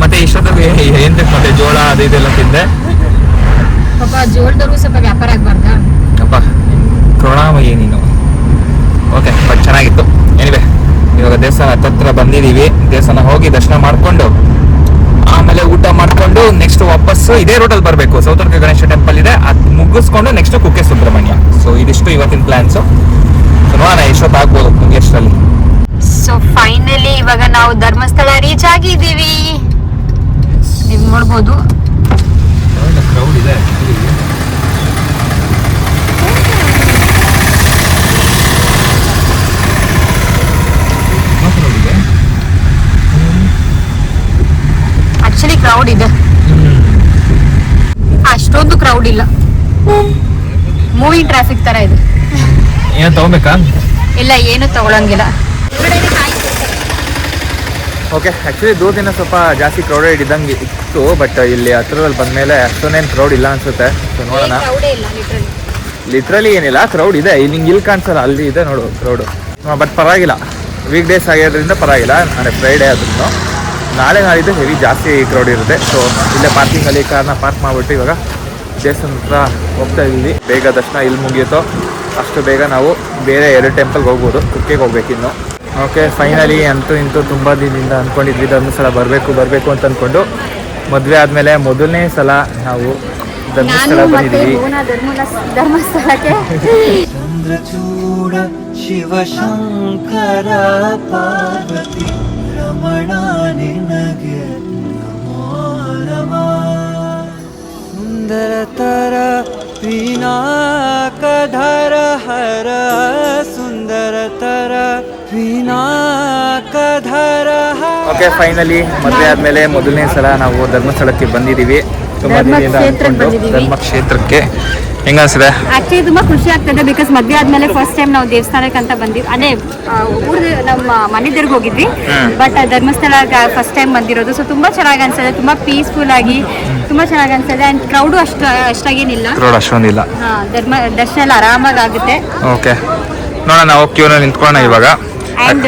ಮತ್ತೆ ಇಷ್ಟೊತ್ತಿಗೆ ಏನ್ ಬೇಕು ಮತ್ತೆ ಜೋಳ ಅದು ಇದೆಲ್ಲ ತಿಂದೆ. ಪಾಪ ಜೋಳದವ್ರಿಗೂ ಸ್ವಲ್ಪ ವ್ಯಾಪಾರ ಆಗ್ಬಾರ್ದಾ? ಅಪ್ಪ ಕರುಣಾಮಯಿ ನೀನು. ಓಕೆ, ಬಟ್ ಚೆನ್ನಾಗಿತ್ತು. ಎನಿವೆ, ಇವಾಗ ದೇವಸ್ಥಾನ ಹತ್ರ ಬಂದಿದ್ದೀವಿ. ದೇವಸ್ಥಾನ ಹೋಗಿ ದರ್ಶನ ಮಾಡಿಕೊಂಡು ಆಮೇಲೆ ಊಟ ಮಾಡಿಕೊಂಡು ನೆಕ್ಸ್ಟ್ ವಾಪಸ್ಸು ಇದೇ ರೋಡಲ್ಲಿ ಬರಬೇಕು. ಸೌತಡ್ಕ ಗಣೇಶ ಟೆಂಪಲ್ ಇದೆ, ಅದು ಮುಗಿಸ್ಕೊಂಡು ನೆಕ್ಸ್ಟ್ ಕುಕ್ಕೆ ಸುಬ್ರಹ್ಮಣ್ಯ. ಸೊ ಇದಿಷ್ಟು ಇವತ್ತಿನ ಪ್ಲಾನ್ಸು. ಸೊ ನೋಡೋಣ ಎಷ್ಟೊತ್ತಾಗ್ಬೋದು ಎಷ್ಟರಲ್ಲಿ. ಸೊ ಫೈನಲಿ ಇವಾಗ ನಾವು ಧರ್ಮಸ್ಥಳ ರೀಚ್ ಆಗಿದ್ದೀವಿ. ನೀವು ನೋಡ್ಬೋದು. ಕ್ರೌಡ್ ಇದೆ. ಆಕ್ಚುಲಿ ಕ್ರೌಡ್ ಇದೆ, ಅಷ್ಟೊಂದು ಕ್ರೌಡ್ ಇಲ್ಲ. ಮೂವಿ ಟ್ರಾಫಿಕ್ ತರ ಇದೆ. ಏನು ತಗೋಬೇಕಾ? ಇಲ್ಲ, ಏನು ತಗೊಳಂಗಿಲ್ಲ. ಓಕೆ, ಆ್ಯಕ್ಚುಲಿ ದೂರದಿಂದ ಸ್ವಲ್ಪ ಜಾಸ್ತಿ ಕ್ರೌಡೆಡ್ ಇದ್ದಂಗೆ ಇತ್ತು, ಬಟ್ ಇಲ್ಲಿ ಹತ್ರದಲ್ಲಿ ಬಂದಮೇಲೆ ಅಷ್ಟೊಂದೇನು ಕ್ರೌಡ್ ಇಲ್ಲ ಅನ್ಸುತ್ತೆ. ಸೊ ನೋಡೋಣ. ಲಿಟ್ರಲಿ ಏನಿಲ್ಲ, ಕ್ರೌಡ್ ಇದೆ. ನಿಂಗೆ ಇಲ್ಲಿ ಕಾಣಿಸಲ್ಲ, ಅಲ್ಲಿ ಇದೆ ನೋಡು ಕ್ರೌಡು. ಬಟ್ ಪರವಾಗಿಲ್ಲ, ವೀಕ್ ಡೇಸ್ ಆಗಿರೋದ್ರಿಂದ ಪರವಾಗಿಲ್ಲ. ಅಂದರೆ ಫ್ರೈಡೇ ಅದನ್ನು ನಾಳೆ ನಾಳಿದ್ದು ಹೆವಿ ಜಾಸ್ತಿ ಕ್ರೌಡ್ ಇರುತ್ತೆ. ಸೊ ಇಲ್ಲೇ ಪಾರ್ಕಿಂಗಲ್ಲಿ ಕಾರ್ನ ಪಾರ್ಕ್ ಮಾಡಿಬಿಟ್ಟು ಇವಾಗ ದೇವಸ್ಥಾನ ಹತ್ರ ಹೋಗ್ತಾ ಇದ್ದೀವಿ. ಬೇಗ ದರ್ಶನ ಇಲ್ಲಿ ಮುಗಿಯುತ್ತೋ ಅಷ್ಟು ಬೇಗ ನಾವು ಬೇರೆ 2 ಟೆಂಪಲ್ಗೆ ಹೋಗ್ಬೋದು. ಕುಕ್ಕೆಗೆ ಹೋಗ್ಬೇಕಿನ್ನು. ಓಕೆ, ಫೈನಲಿ ಅಂತೂ ಇಂತೂ ತುಂಬ ದಿನದಿಂದ ಅಂದ್ಕೊಂಡಿದ್ವಿ ಧರ್ಮಸ್ಥಳ ಬರಬೇಕು ಅಂತ ಅಂದ್ಕೊಂಡು. ಮದುವೆ ಆದಮೇಲೆ ಮೊದಲನೇ ಸಲ ನಾವು ಧರ್ಮಸ್ಥಳ ಬಂದಿದ್ದೀವಿ. ಧರ್ಮಸ್ಥಳಕ್ಕೆ ಚಂದ್ರಚೂಡ ಶಿವಶಂಕರ ಪಾರ್ವತಿ ರಮಣ ನಿನಗೆ ನಮೋ ನಮಃ. ಸುಂದರತರ ವಿನಾಕಧರ ಹರ ಸುಂದರತರ ವಿನಾಕಧರ. ಓಕೆ, ಫೈನಲಿ ಮದುವೆ ಆದಮೇಲೆ ಮೊದಲನೇ ಸಲ ನಾವು ಧರ್ಮಸ್ಥಳಕ್ಕೆ ಬಂದಿದ್ದೀವಿ. ತುಂಬಾ ದಿನದಿಂದ ಅಂದ್ಕೊಂಡು ಧರ್ಮಕ್ಷೇತ್ರಕ್ಕೆ. ಹೆಂಗ ಅನ್ಸಿದೆ? ಆಕ್ಚುಲಿ ತುಂಬಾ ಖುಷಿ ಆಗ್ತದೆ. ಬಿಕಾಸ್ ಮದುವೆ ಆದ್ಮೇಲೆ ಫಸ್ಟ್ ಟೈಮ್ ನಾವು ದೇವಸ್ಥಾನಕ್ಕೆ ಅಂತ ಬಂದಿವಿ. ಅದೇ ಊರ್ದು ನಮ್ಮ ಮನೆದೇವ್ರಿಗೆ ಹೋಗಿದ್ವಿ, ಬಟ್ ಧರ್ಮಸ್ಥಳ ಫಸ್ಟ್ ಟೈಮ್ ಬಂದಿರೋದು. ಸೊ ತುಂಬಾ ಚೆನ್ನಾಗಿ ಅನ್ಸದೆ, ತುಂಬಾ ಪೀಸ್ಫುಲ್ ಆಗಿ ತುಂಬಾ ಚೆನ್ನಾಗಿ ಅನ್ಸದೆ. ಅಂಡ್ ಕ್ರೌಡು ಅಷ್ಟಾಗೇನಿಲ್ಲ, ಕ್ರೌಡ್ ಅಷ್ಟೊಂದಿಲ್ಲ. ದರ್ಶನ ಎಲ್ಲ ಆರಾಮಾಗಿ ಆಗುತ್ತೆ. ಓಕೆ, ನೋಡೋಣ. ನಾವು ಕ್ಯೂನಲ್ಲಿ ನಿಂತ್ಕೊಳ್ಳೋಣ ಇವಾಗ. ಅಂಡ್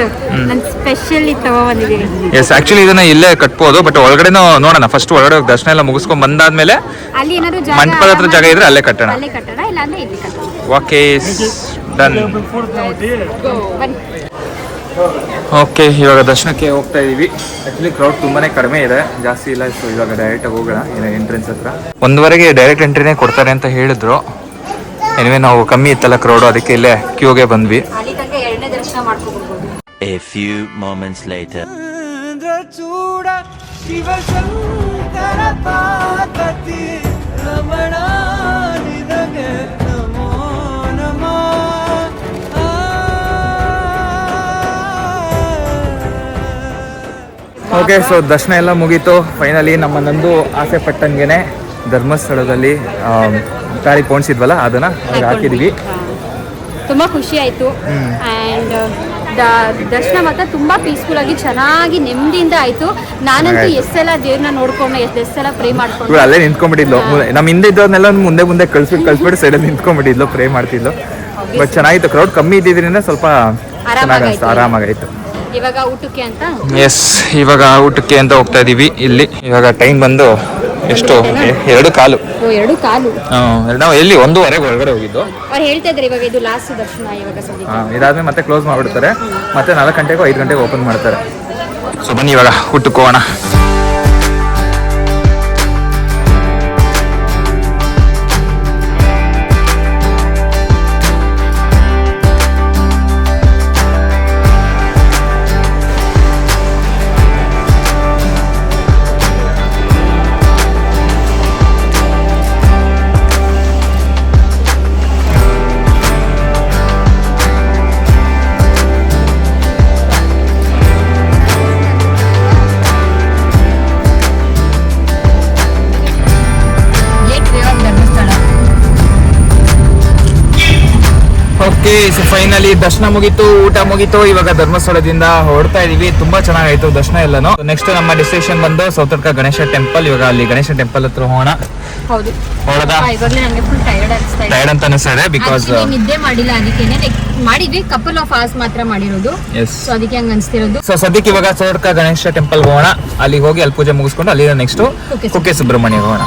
ನಾನು ಸ್ಪೆಷಲಿ ತಗೊಂಡಿದ್ದೀನಿ. ಎಸ್, ಆಕ್ಚುಲಿ ಇದನ್ನ ಇಲ್ಲೇ ಕಟ್ಬೋದು, ಬಟ್ ಒಳಗಡೆನೂ ನೋಡೋಣ. ಫಸ್ಟ್ ಒಳಗಡೆ ದರ್ಶನ ಎಲ್ಲ ಮುಗಿಸ್ಕೊಂಡ್ ಬಂದಾದ್ಮೇಲೆ ಅಲ್ಲಿ ಏನಾದ್ರು ಮಂಟಪದ ಹತ್ರ ಜಾಗ ಇದ್ರೆ ಅಲ್ಲೇ ಕಟ್ಟೋಣ. ಅಲ್ಲೇ ಕಟ್ಟೋಣ, ಇಲ್ಲ ಅಂದ್ರೆ ಇಲ್ಲಿ ಕಟ್ಟೋಣ. Okay, done. ಓಕೆ, ಇವಾಗ ದರ್ಶನಕ್ಕೆ ಹೋಗ್ತಾ ಇದೀವಿ. ಆಕ್ಚುಲಿ ಕ್ರೌಡ್ ತುಂಬಾನೇ ಕಡಿಮೆ ಇದೆ, ಜಾಸ್ತಿ ಇಲ್ಲ. ಸೊ ಇವಾಗ ಡೈರೆಕ್ಟ್ ಆಗಿ ಹೋಗೋಣ ಎಂಟ್ರೆನ್ಸ್ ಹತ್ರ. 1:15 ಡೈರೆಕ್ಟ್ ಎಂಟ್ರಿನೇ ಕೊಡ್ತಾರೆ ಅಂತ ಹೇಳಿದ್ರು. ಎನಿವೆ ನಾವು ಕಮ್ಮಿ ಇತ್ತಲ್ಲ ಕ್ರೌಡ್, ಅದಕ್ಕೆ ಇಲ್ಲೇ ಕ್ಯೂಗೆ ಬಂದ್ವಿ. ಅಲ್ಲಿ ತನಕ 2ನೇ ದರ್ಶನ ಮಾಡ್ಕೊಬಹುದು. A few moments later. ಚೂಡ Shivashankara Parvati Ramana ನಿನಗೆ ನಮೋ ನಮೋ. ಓಕೆ, ಸೊ ದರ್ಶನ ಎಲ್ಲ ಮುಗೀತು. ಫೈನಲಿ ನಮ್ಮ ನಂದು ಆಸೆ ಪಟ್ಟಂಗೆನೆ ಧರ್ಮಸ್ಥಳದಲ್ಲಿ ತಾಳಿ ಪೋಣಿಸಿದ್ವಲ್ಲ ಅದನ್ನ ಹಾಕಿದ್ವಿ. ತುಂಬಾ ಖುಷಿ ಆಯ್ತು. ಅಂಡ್ ದರ್ಶನ ಮಾತ್ರ ತುಂಬಾ ಪೀಸ್ಫುಲ್ ಆಗಿ ಚೆನ್ನಾಗಿ ನೆಮ್ಮದಿಯಿಂದ ಆಯ್ತು. ನಾನಂತೂ ಎಷ್ಟೆಲ್ಲ ದೇವ್ರನ್ನ ನೋಡ್ಕೊಂಡು ಎಷ್ಟೆಲ್ಲ ಪ್ರೇ ಮಾಡ್ಕೊಂಡು ಇವಳು ಅಲ್ಲೇ ನಿಂತ್ಕೊಂಡ್ಬಿಟ್ಟಿದ್ಲು. ನಮ್ಮ ಹಿಂದೆ ಇದ್ದವ್ರನ್ನೆಲ್ಲ ಮುಂದೆ ಕಳ್ಸ್ಬಿಟ್ಟು ಸೈಡಲ್ಲಿ ನಿಂತ್ಕೊಂಡ್ಬಿಟ್ಟಿದ್ಲು, ಪ್ರೇ ಮಾಡ್ತಿದ್ಲು. ಬಟ್ ಚೆನ್ನಾಗಿತ್ತು, ಕ್ರೌಡ್ ಕಮ್ಮಿ ಇದ್ದಿದ್ರಿಂದ ಸ್ವಲ್ಪ ಆರಾಮಾಗಾಯ್ತು. ಇವಾಗ ಊಟಕ್ಕೆ ಅಂತ ಎಸ್, ಇವಾಗ ಊಟಕ್ಕೆ ಅಂತ ಹೋಗ್ತಾ ಇದೀವಿ. ಇಲ್ಲಿ ಇವಾಗ ಟೈಮ್ ಬಂದು ಎಷ್ಟು 2:15. 2:15. ನಾವು ಎಲ್ಲಿ 1:15 ಒಳಗಡೆ ಹೋಗಿದ್ದು. ಅವ್ರು ಹೇಳ್ತಾ ಇದ್ದಾರೆ ಇವಾಗ ಇದು ಲಾಸ್ಟ್ ದರ್ಶನ ಇವಾಗ ಸದ್ಯಕ್ಕೆ. ಇದಾದ್ಮೇಲೆ ಮತ್ತೆ ಕ್ಲೋಸ್ ಮಾಡ್ಬಿಡ್ತಾರೆ. ಮತ್ತೆ 4 ಗಂಟೆಗೋ 5 ಗಂಟೆಗೆ ಓಪನ್ ಮಾಡ್ತಾರೆ. ಸೊ ಬನ್ನಿ ಇವಾಗ ಊಟಕ್ಕೆ ಹೋಗೋಣ. ಓಕೆ, ಸೊ ಫೈನಲಿ ದರ್ಶನ ಮುಗೀತು, ಊಟ ಮುಗೀತು. ಇವಾಗ ಧರ್ಮಸ್ಥಳದಿಂದ ಹೊರಡ್ತಾ ಇದೀವಿ. ತುಂಬಾ ಚೆನ್ನಾಗಾಯ್ತು ದರ್ಶನ ಎಲ್ಲಾನು. ನೆಕ್ಸ್ಟ್ ನಮ್ಮ ಡೆಸ್ಟಿನೇಷನ್ ಬಂದು ಸೌತಡ್ಕ ಗಣೇಶ ಟೆಂಪಲ್. ಇವಾಗ ಅಲ್ಲಿ ಗಣೇಶ ಟೆಂಪಲ್ ಹತ್ರ ಹೋಗೋಣ. ಹೌದು, ಹೊರಡ ಇವಾಗಲೇ ನನಗೆ ಫುಲ್ ಟೈರ್ಡ್ ಅನಿಸ್ತಾ ಇದೆ. ಟೈರ್ಡ್ ಅಂತ ಅನಿಸ್ತಾ ಇದೆ ಬಿಕಾಸ್ ನಿದ್ದೆ ಮಾಡಿಲ್ಲ, ಅದಕ್ಕೇನೆ ಮಾಡಿದ್ವಿ. ಕಪಲ್ ಆಫ್ ಅವರ್ಸ್ ಮಾತ್ರ ಮಾಡಿರೋದು. ಎಸ್, ಸೊ ಅದಕ್ಕೆ ಹಂಗ ಅನಿಸ್ತಿರೋದು. ಸೊ ಸದ್ಯಕ್ಕೆ ಇವಾಗ ಸೌತಡ್ಕ ಗಣೇಶ ಟೆಂಪಲ್ ಹೋಗೋಣ. ಅಲ್ಲಿಗೆ ಹೋಗಿ ಅಲ್ಲಿ ಪೂಜೆ ಮುಗಿಸ್ಕೊಂಡು ಅಲ್ಲಿಂದ ನೆಕ್ಸ್ಟ್ ಕುಕ್ಕೆ ಸುಬ್ರಹ್ಮಣ್ಯ ಹೋಗೋಣ.